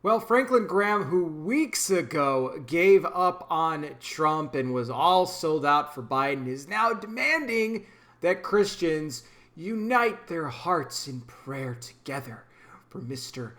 Well, Franklin Graham, who weeks ago gave up on Trump and was all sold out for Biden, is now demanding that Christians unite their hearts in prayer together for Mr.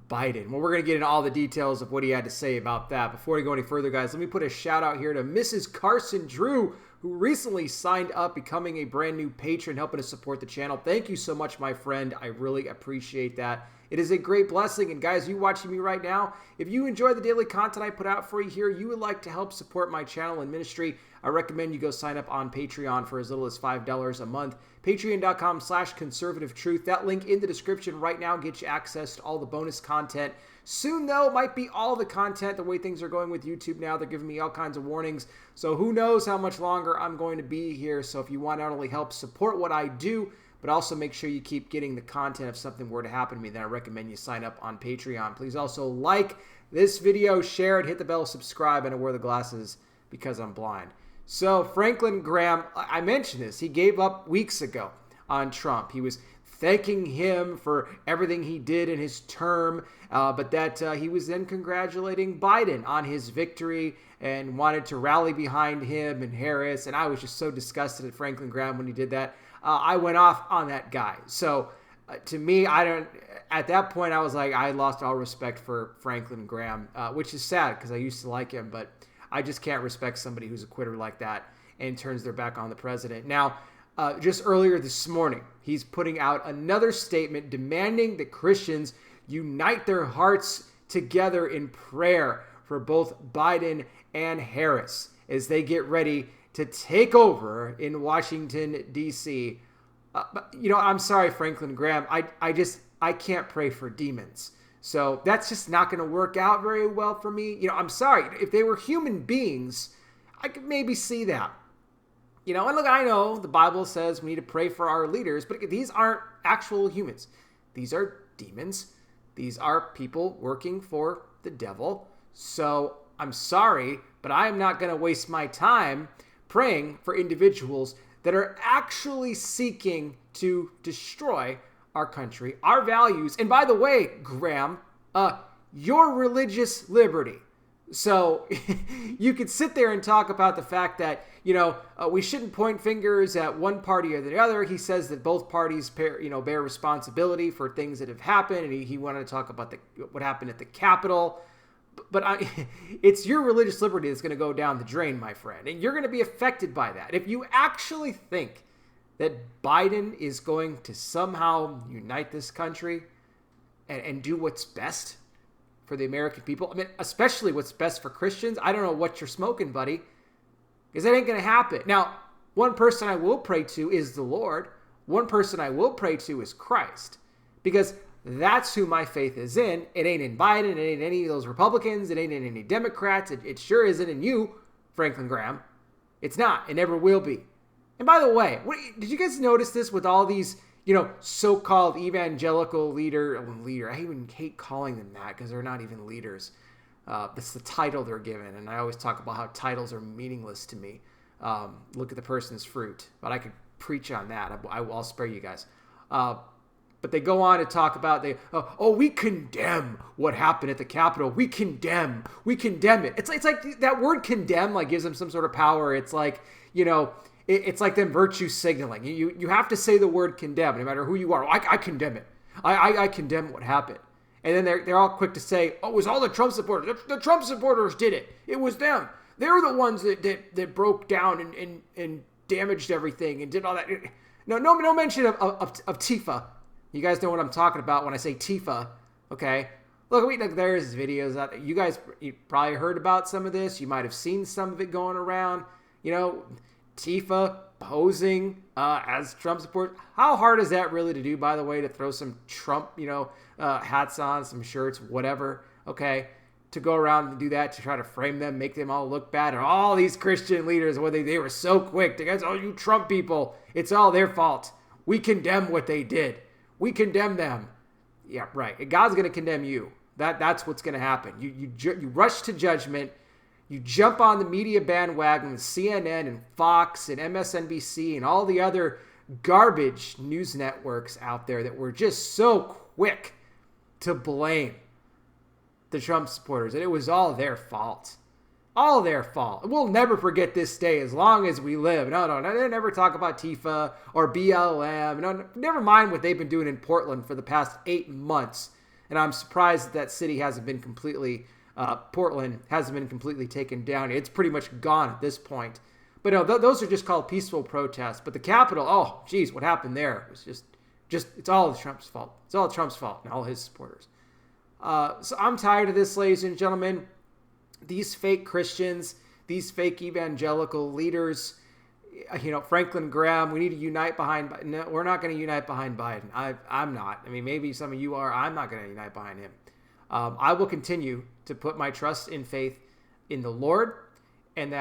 Biden. Well, we're going to get into all the details of what he had to say about that. Before we go any further, guys, let me put a shout out here to Mrs. Carson Drew, who recently signed up, becoming a brand new patron, helping to support the channel. Thank you so much, my friend. I really appreciate that. It is a great blessing. And guys, you watching me right now, if you enjoy the daily content I put out for you here, you would like to help support my channel and ministry, I recommend you go sign up on Patreon for as little as $5 a month. Patreon.com/conservative truth. That link in the description right now gets you access to all the bonus content. Soon, though, might be all the content. The way things are going with YouTube now, they're giving me all kinds of warnings. So who knows how much longer I'm going to be here. So if you want to not only help support what I do, but also make sure you keep getting the content if something were to happen to me, then I recommend you sign up on Patreon. Please also like this video, share it, hit the bell, subscribe, and I wear the glasses because I'm blind. So Franklin Graham, I mentioned this, he gave up weeks ago on Trump. He was thanking him for everything he did in his term, but that he was then congratulating Biden on his victory and wanted to rally behind him and Harris. And I was just so disgusted at Franklin Graham when he did that. I went off on that guy. So to me, at that point, I was like, I lost all respect for Franklin Graham, which is sad because I used to like him, but I just can't respect somebody who's a quitter like that and turns their back on the president. Now, just earlier this morning, he's putting out another statement demanding that Christians unite their hearts together in prayer for both Biden and Harris as they get ready to take over in Washington, D.C. I'm sorry, Franklin Graham. I can't pray for demons. So that's just not going to work out very well for me. I'm sorry. If they were human beings, I could maybe see that. And look, I know the Bible says we need to pray for our leaders, but these aren't actual humans. These are demons. These are people working for the devil. So I'm sorry, but I am not going to waste my time praying for individuals that are actually seeking to destroy our country, our values, and by the way, Graham, your religious liberty. So you could sit there and talk about the fact that, we shouldn't point fingers at one party or the other. He says that both parties bear responsibility for things that have happened, and he wanted to talk about what happened at the Capitol. But it's your religious liberty that's going to go down the drain, my friend, and you're going to be affected by that. If you actually think that Biden is going to somehow unite this country and do what's best for the American people, especially what's best for Christians, I don't know what you're smoking, buddy, because that ain't going to happen. Now, one person I will pray to is the Lord. One person I will pray to is Christ, because that's who my faith is in. It ain't in Biden. It ain't any of those Republicans. It ain't in any Democrats. It sure isn't in you, Franklin Graham. It's not. It never will be. And by the way, did you guys notice this with all these, so-called evangelical leader? I even hate calling them that because they're not even leaders. That's the title they're given. And I always talk about how titles are meaningless to me. Look at the person's fruit. But I could preach on that. I'll spare you guys. But they go on to talk about, we condemn what happened at the Capitol. We condemn it. It's like that word condemn, like gives them some sort of power. It's like, it's like them virtue signaling. You have to say the word condemn, no matter who you are. I condemn it. I condemn what happened. And then they're all quick to say, it was all the Trump supporters. The Trump supporters did it. It was them. They were the ones that broke down and damaged everything and did all that. No mention of Tifa. You guys know what I'm talking about when I say Tifa, okay? Look, there's videos out there. You probably heard about some of this. You might have seen some of it going around. Tifa posing as Trump support. How hard is that really to do, by the way, to throw some Trump, hats on, some shirts, whatever, okay? To go around and do that, to try to frame them, make them all look bad. And all these Christian leaders, they were so quick. They guys, you Trump people, it's all their fault. We condemn what they did. We condemn them. Yeah, right. God's going to condemn you. That's what's going to happen. You rush to judgment. You jump on the media bandwagon with CNN and Fox and MSNBC and all the other garbage news networks out there that were just so quick to blame the Trump supporters, and it was all their fault. All their fault. We'll never forget this day as long as we live. No, they never talk about Tifa or BLM. No, never mind what they've been doing in Portland for the past 8 months. And I'm surprised that city hasn't been completely, Portland hasn't been completely taken down. It's pretty much gone at this point. But no, those are just called peaceful protests. But the Capitol, oh, geez, what happened there? It was just it's all Trump's fault. It's all Trump's fault and all his supporters. So I'm tired of this, ladies and gentlemen. These fake Christians, these fake evangelical leaders, Franklin Graham, we need to unite behind Biden. No, we're not going to unite behind Biden. I'm not. I mean, maybe some of you are. I'm not going to unite behind him. I will continue to put my trust and faith in the Lord, and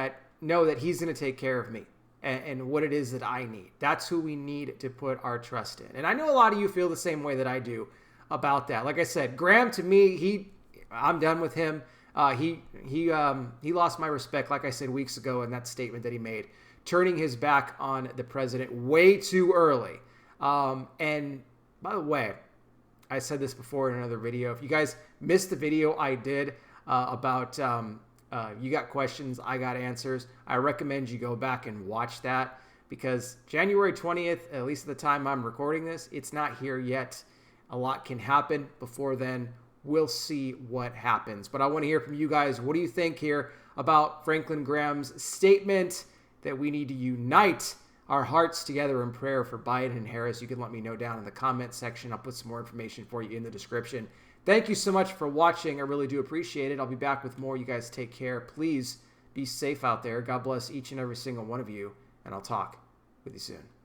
know that he's going to take care of me and what it is that I need. That's who we need to put our trust in. And I know a lot of you feel the same way that I do about that. Like I said, Graham, to me, I'm done with him. He lost my respect, like I said weeks ago in that statement that he made, turning his back on the president way too early. And by the way, I said this before in another video. If you guys missed the video I did about you got questions, I got answers, I recommend you go back and watch that, because January 20th, at least at the time I'm recording this, it's not here yet. A lot can happen before then. We'll see what happens. But I want to hear from you guys. What do you think here about Franklin Graham's statement that we need to unite our hearts together in prayer for Biden and Harris? You can let me know down in the comment section. I'll put some more information for you in the description. Thank you so much for watching. I really do appreciate it. I'll be back with more. You guys take care. Please be safe out there. God bless each and every single one of you, and I'll talk with you soon.